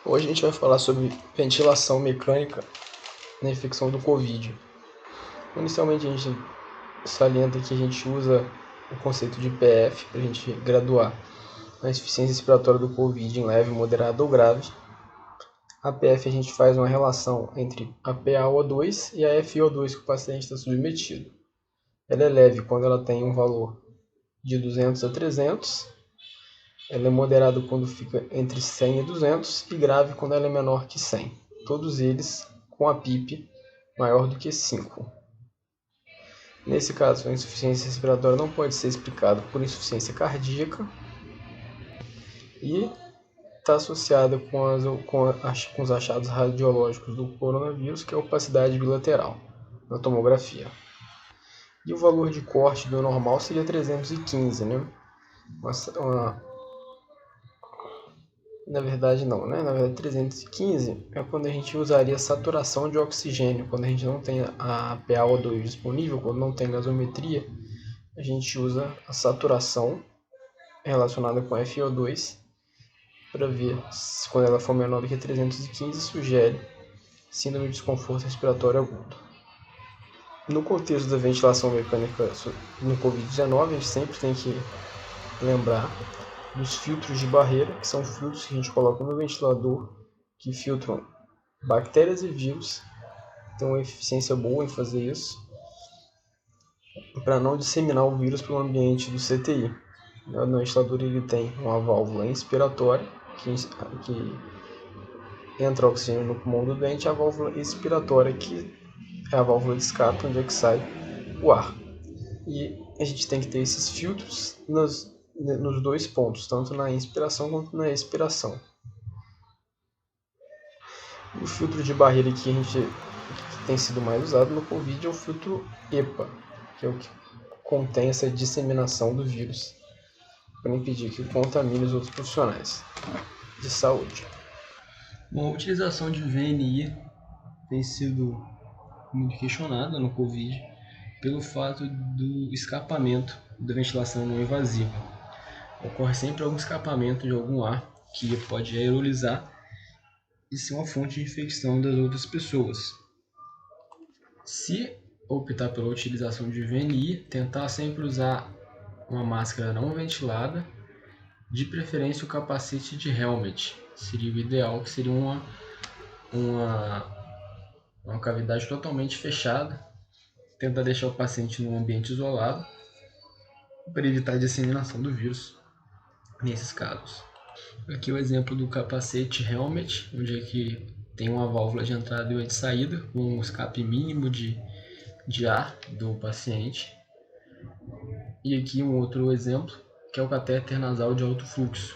Hoje a gente vai falar sobre ventilação mecânica na infecção do Covid. Inicialmente a gente salienta que a gente usa o conceito de PF para a gente graduar a insuficiência respiratória do Covid em leve, moderada ou grave. A PF a gente faz uma relação entre a PaO2 e a FiO2 que o paciente está submetido. Ela é leve quando ela tem um valor de 200 a 300. Ela é moderada quando fica entre 100 e 200 e grave quando ela é menor que 100. Todos eles com a PIP maior do que 5. Nesse caso, a insuficiência respiratória não pode ser explicada por insuficiência cardíaca e está associada com os achados radiológicos do coronavírus, que é a opacidade bilateral na tomografia. E o valor de corte do normal seria 315, né? Na verdade não, né? Na verdade 315 é quando a gente usaria saturação de oxigênio, quando a gente não tem a PaO2 disponível, quando não tem gasometria, a gente usa a saturação relacionada com FiO2 para ver se quando ela for menor do que 315 sugere síndrome de desconforto respiratório agudo. No contexto da ventilação mecânica no Covid-19, a gente sempre tem que lembrar dos filtros de barreira, que são filtros que a gente coloca no ventilador, que filtram bactérias e vírus, tem uma eficiência boa em fazer isso, para não disseminar o vírus pelo ambiente do CTI. No ventilador ele tem uma válvula inspiratória, que entra oxigênio no pulmão do doente, e a válvula expiratória, que é a válvula de escape, onde é que sai o ar. E a gente tem que ter esses filtros nos dois pontos, tanto na inspiração quanto na expiração. O filtro de barreira que tem sido mais usado no Covid é o filtro EPA, que é o que contém essa disseminação do vírus, para impedir que contamine os outros profissionais de saúde. Bom, a utilização de VNI tem sido muito questionada no Covid pelo fato do escapamento da ventilação não invasiva. Ocorre sempre algum escapamento de algum ar que pode aerolizar e ser uma fonte de infecção das outras pessoas. Se optar pela utilização de VNI, tentar sempre usar uma máscara não ventilada, de preferência o capacete de helmet, seria o ideal, que seria uma cavidade totalmente fechada, tentar deixar o paciente num ambiente isolado para evitar a disseminação do vírus nesses casos. Aqui é o exemplo do capacete helmet, onde é que tem uma válvula de entrada e uma de saída, com um escape mínimo de ar do paciente. E aqui um outro exemplo, que é o catéter nasal de alto fluxo,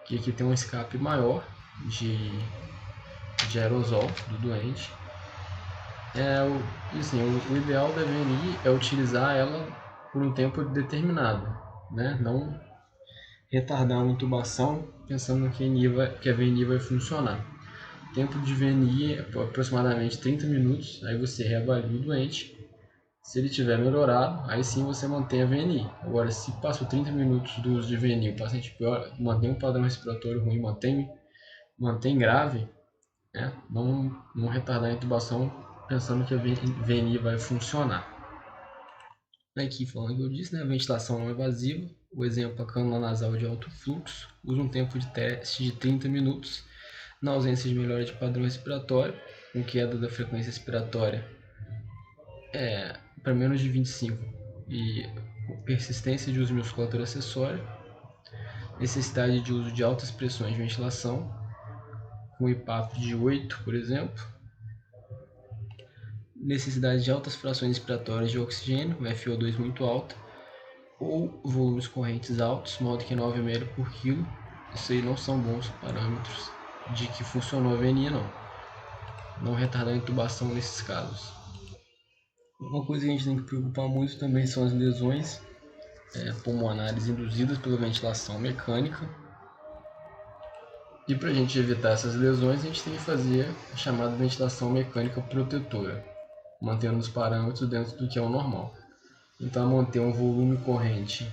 que aqui tem um escape maior de aerosol do doente. O ideal da VNI é utilizar ela por um tempo determinado, né? Não retardar uma intubação pensando que a VNI vai funcionar. O tempo de VNI é aproximadamente 30 minutos, aí você reavalia o doente. Se ele tiver melhorado, aí sim você mantém a VNI. Agora, se passou 30 minutos do uso de VNI, o paciente pior, mantém um padrão respiratório ruim, mantém grave, né? Não retardar a intubação pensando que a VNI vai funcionar. Aqui, falando que eu disse, né, a ventilação não invasiva, o exemplo, a cânula nasal de alto fluxo, usa um tempo de teste de 30 minutos, na ausência de melhora de padrão respiratório, com queda da frequência respiratória para menos de 25 e persistência de uso de musculatura acessória, necessidade de uso de altas pressões de ventilação, com IPAP de 8, por exemplo, necessidade de altas frações respiratórias de oxigênio, FiO2 muito alta, ou volumes correntes altos, maior do que 9 ml por quilo. Isso aí não são bons parâmetros de que funcionou a VNI, não retardar a intubação nesses casos. Uma coisa que a gente tem que preocupar muito também são as lesões pulmonares induzidas pela ventilação mecânica. E para a gente evitar essas lesões, a gente tem que fazer a chamada ventilação mecânica protetora, mantendo os parâmetros dentro do que é o normal. Então, manter um volume corrente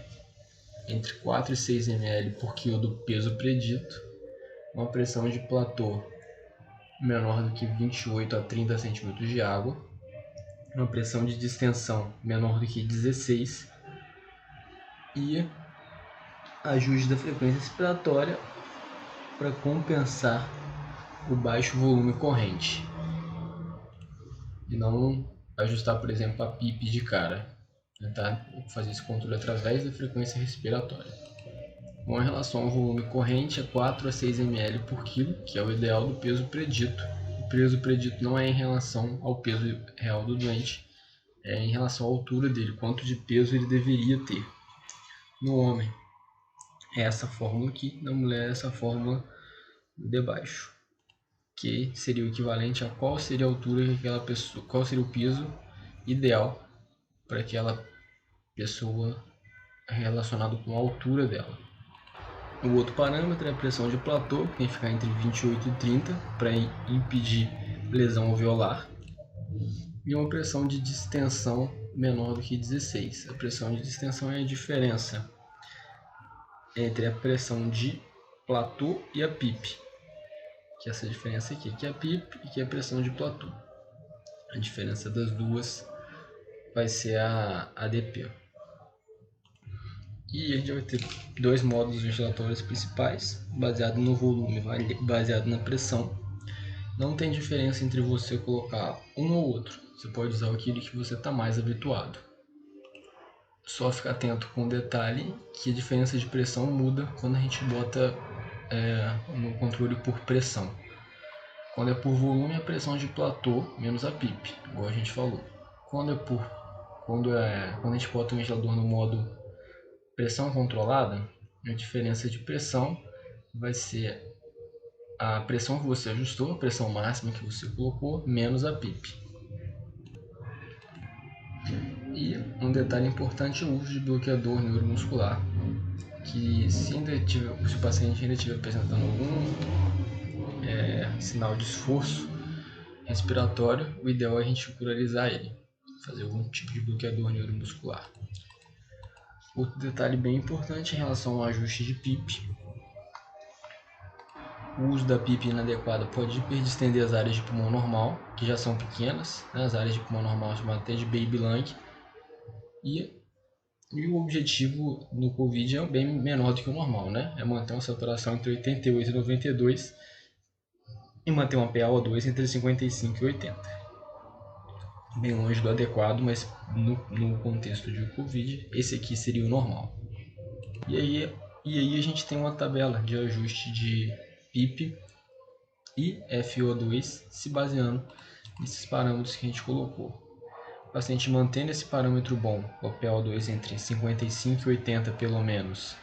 entre 4 e 6 ml por quilo do peso predito, uma pressão de platô menor do que 28 a 30 centímetros de água, uma pressão de distensão menor do que 16 e ajuste da frequência respiratória para compensar o baixo volume corrente e não ajustar, por exemplo, a PIP de cara. Tentar fazer esse controle através da frequência respiratória. Com relação ao volume corrente, é 4 a 6 ml por quilo, que é o ideal do peso predito. O peso predito não é em relação ao peso real do doente, é em relação à altura dele, quanto de peso ele deveria ter. No homem, é essa fórmula aqui, na mulher, essa fórmula de baixo, que seria o equivalente a qual seria a altura que aquela pessoa, qual seria o peso ideal para aquela pessoa relacionado com a altura dela. O outro parâmetro é a pressão de platô, que tem que ficar entre 28 e 30 para impedir lesão alveolar, e uma pressão de distensão menor do que 16. A pressão de distensão é a diferença entre a pressão de platô e a PIP, que é essa diferença aqui, que é a PIP e que é a pressão de platô. A diferença das duas vai ser a ADP. E a gente vai ter dois modos ventilatórios principais, baseado no volume, baseado na pressão. Não tem diferença entre você colocar um ou outro. Você pode usar aquele que você está mais habituado. Só ficar atento com o detalhe que a diferença de pressão muda quando a gente bota no controle por pressão. Quando é por volume, a pressão de platô menos a PIP, igual a gente falou. Quando a gente bota o ventilador no modo pressão controlada, a diferença de pressão vai ser a pressão que você ajustou, a pressão máxima que você colocou, menos a PIP. E um detalhe importante é o uso de bloqueador neuromuscular, que se o paciente ainda estiver apresentando algum sinal de esforço respiratório, o ideal é a gente curalizar ele, fazer algum tipo de bloqueador neuromuscular. Outro detalhe bem importante em relação ao ajuste de PIP: o uso da PIP inadequada pode hiperdistender as áreas de pulmão normal, que já são pequenas, né? As áreas de pulmão normal chamam até de baby lung, e o objetivo no COVID é bem menor do que o normal, né? É manter uma saturação entre 88 e 92 e manter uma PaO2 entre 55 e 80. Bem longe do adequado, mas no contexto de COVID, esse aqui seria o normal. E aí a gente tem uma tabela de ajuste de PIP e FO2 se baseando nesses parâmetros que a gente colocou. O paciente mantendo esse parâmetro bom, o PaO2 entre 55 e 80 pelo menos,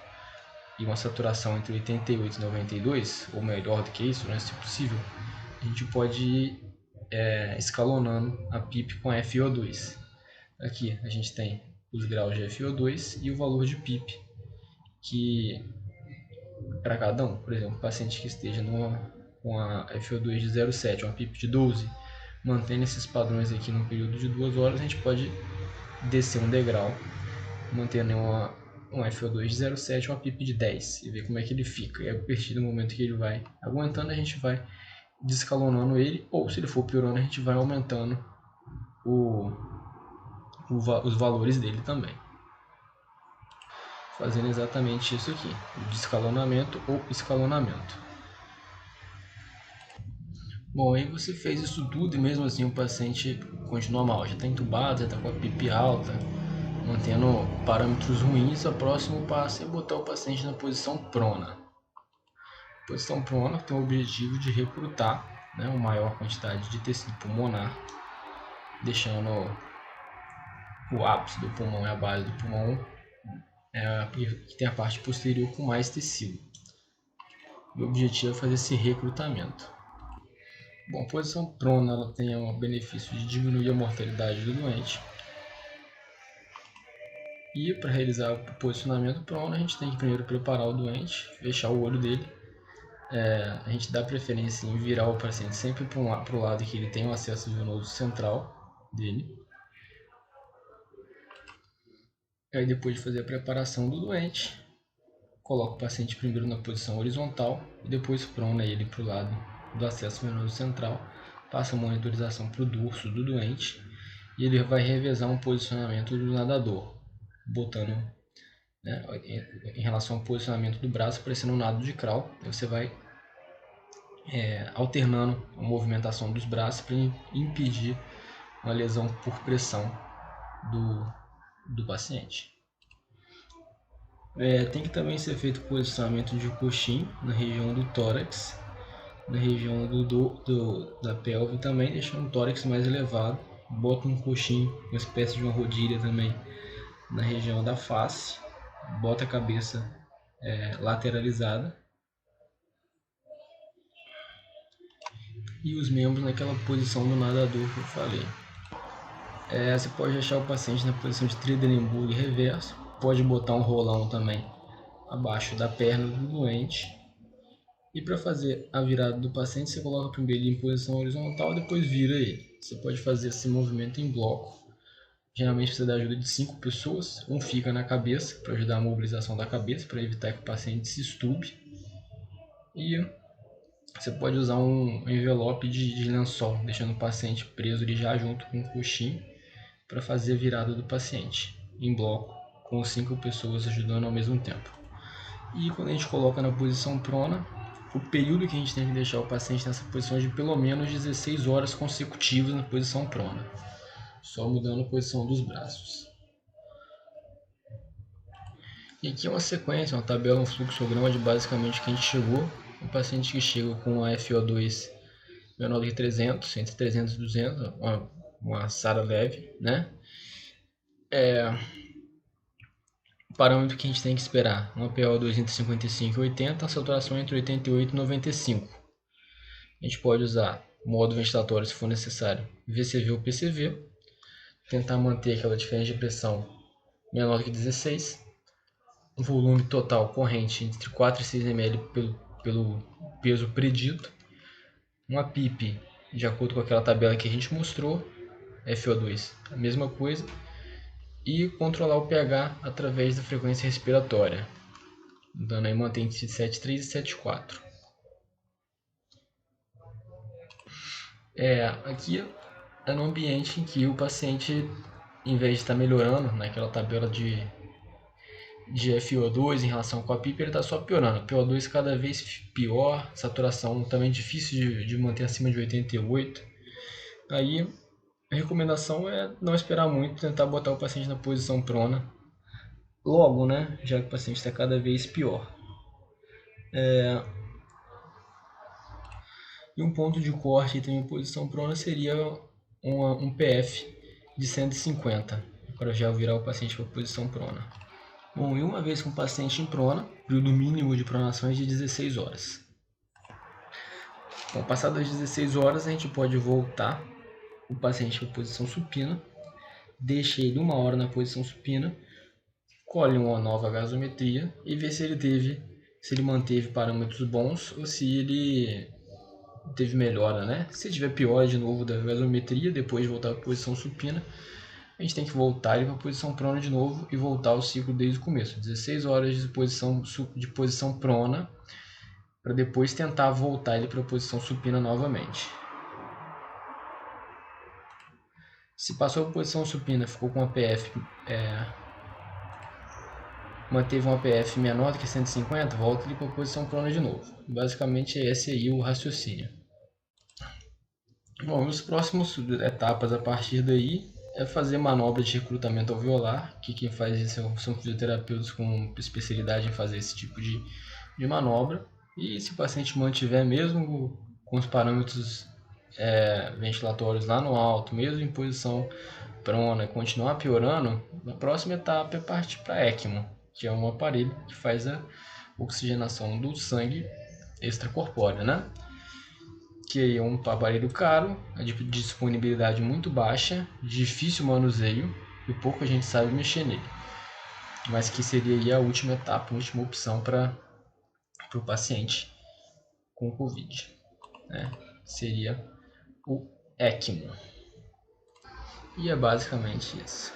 e uma saturação entre 88 e 92, ou melhor do que isso, né, se possível, a gente pode ir escalonando a PIP com a FO2. Aqui a gente tem os graus de FO2 e o valor de PIP, que para cada um, por exemplo, o paciente que esteja com a FO2 de 0,7, uma PIP de 12, mantendo esses padrões aqui no período de 2 horas, a gente pode descer um degrau, mantendo um FO2 de 0,7, uma PIP de 10, e ver como é que ele fica. E a partir do momento que ele vai aguentando, a gente vai descalonando ele, ou se ele for piorando, a gente vai aumentando os valores dele também. Fazendo exatamente isso aqui, o descalonamento ou escalonamento. Bom, aí você fez isso tudo e mesmo assim o paciente continua mal, já está entubado, já está com a PIP alta, mantendo parâmetros ruins. O próximo passo é botar o paciente na posição prona. A posição prona tem o objetivo de recrutar, né, uma maior quantidade de tecido pulmonar, deixando o ápice do pulmão e a base do pulmão que tem a parte posterior com mais tecido. O objetivo é fazer esse recrutamento. Bom, a posição prona ela tem o benefício de diminuir a mortalidade do doente. E para realizar o posicionamento prona, a gente tem que primeiro preparar o doente, fechar o olho dele. A gente dá preferência em virar o paciente sempre para o lado que ele tem o acesso venoso central dele. Aí depois de fazer a preparação do doente, coloca o paciente primeiro na posição horizontal e depois prona ele para o lado do acesso venoso central, passa a monitorização para o dorso do doente e ele vai revezar um posicionamento do nadador, botando, né, em relação ao posicionamento do braço, parecendo um nado de crawl. Você vai alternando a movimentação dos braços para impedir uma lesão por pressão do paciente. Tem que também ser feito posicionamento de coxim na região do tórax, na região da pelve também, deixando o tórax mais elevado. Bota um coxim, uma espécie de uma rodilha também na região da face, bota a cabeça lateralizada e os membros naquela posição do nadador que eu falei. Você pode deixar o paciente na posição de Trendelenburg reverso, pode botar um rolão também abaixo da perna do doente. E para fazer a virada do paciente, você coloca primeiro em posição horizontal, depois vira ele. Você pode fazer esse movimento em bloco. Geralmente precisa da ajuda de 5 pessoas. Um fica na cabeça para ajudar a mobilização da cabeça, para evitar que o paciente se estube. E você pode usar um envelope de lençol, deixando o paciente preso ali já junto com o coxim, para fazer a virada do paciente em bloco, com 5 pessoas ajudando ao mesmo tempo. E quando a gente coloca na posição prona, o período que a gente tem que deixar o paciente nessa posição é de pelo menos 16 horas consecutivas na posição prona, só mudando a posição dos braços. E aqui é uma sequência, uma tabela, um fluxograma de basicamente que a gente chegou. Um paciente que chega com a FO2 menor do que 300, entre 300 e 200, uma SARA leve, né? O parâmetro que a gente tem que esperar, uma PO2 entre 55 e 80, a saturação entre 88 e 95. A gente pode usar modo ventilatório se for necessário, VCV ou PCV, tentar manter aquela diferença de pressão menor do que 16, volume total corrente entre 4 e 6 ml pelo peso predito, uma PIP de acordo com aquela tabela que a gente mostrou, FO2, a mesma coisa, e controlar o pH através da frequência respiratória, dando aí mantém entre 7,3 e 7,4. Aqui é no ambiente em que o paciente, em vez de estar melhorando naquela tabela de FO2 em relação com a PIP, ele está só piorando. PO2 cada vez pior, saturação também difícil de manter acima de 88. Aí a recomendação é não esperar muito, tentar botar o paciente na posição prona logo, né? Já que o paciente está cada vez pior. E um ponto de corte em posição prona seria um PF de 150 para já virar o paciente para a posição prona. Bom, e uma vez com o paciente em prona, o período mínimo de pronação é de 16 horas. Bom, passadas as 16 horas, a gente pode voltar o paciente para a posição supina, deixa ele 1 hora na posição supina, colhe uma nova gasometria e vê se ele manteve parâmetros bons ou se ele teve melhora, né? Se tiver pior de novo da gasometria, depois de voltar para a posição supina, a gente tem que voltar ele para a posição prona de novo e voltar o ciclo desde o começo. 16 horas de posição prona, para depois tentar voltar ele para a posição supina novamente. Se passou para a posição supina, ficou com uma PF, manteve uma PF menor do que 150, volta ele para a posição prona de novo. Basicamente é esse aí o raciocínio. Bom, as próximas etapas a partir daí é fazer manobra de recrutamento alveolar, que quem faz isso são fisioterapeutas com especialidade em fazer esse tipo de manobra. E se o paciente mantiver mesmo com os parâmetros ventilatórios lá no alto, mesmo em posição prona, continuar piorando, na próxima etapa é partir para ECMO, que é um aparelho que faz a oxigenação do sangue extracorpóreo, né? Que é um aparelho caro, de disponibilidade muito baixa, difícil manuseio e pouco a gente sabe mexer nele. Mas que seria aí a última etapa, a última opção para o paciente com Covid, né? Seria o ECMO. E é basicamente isso.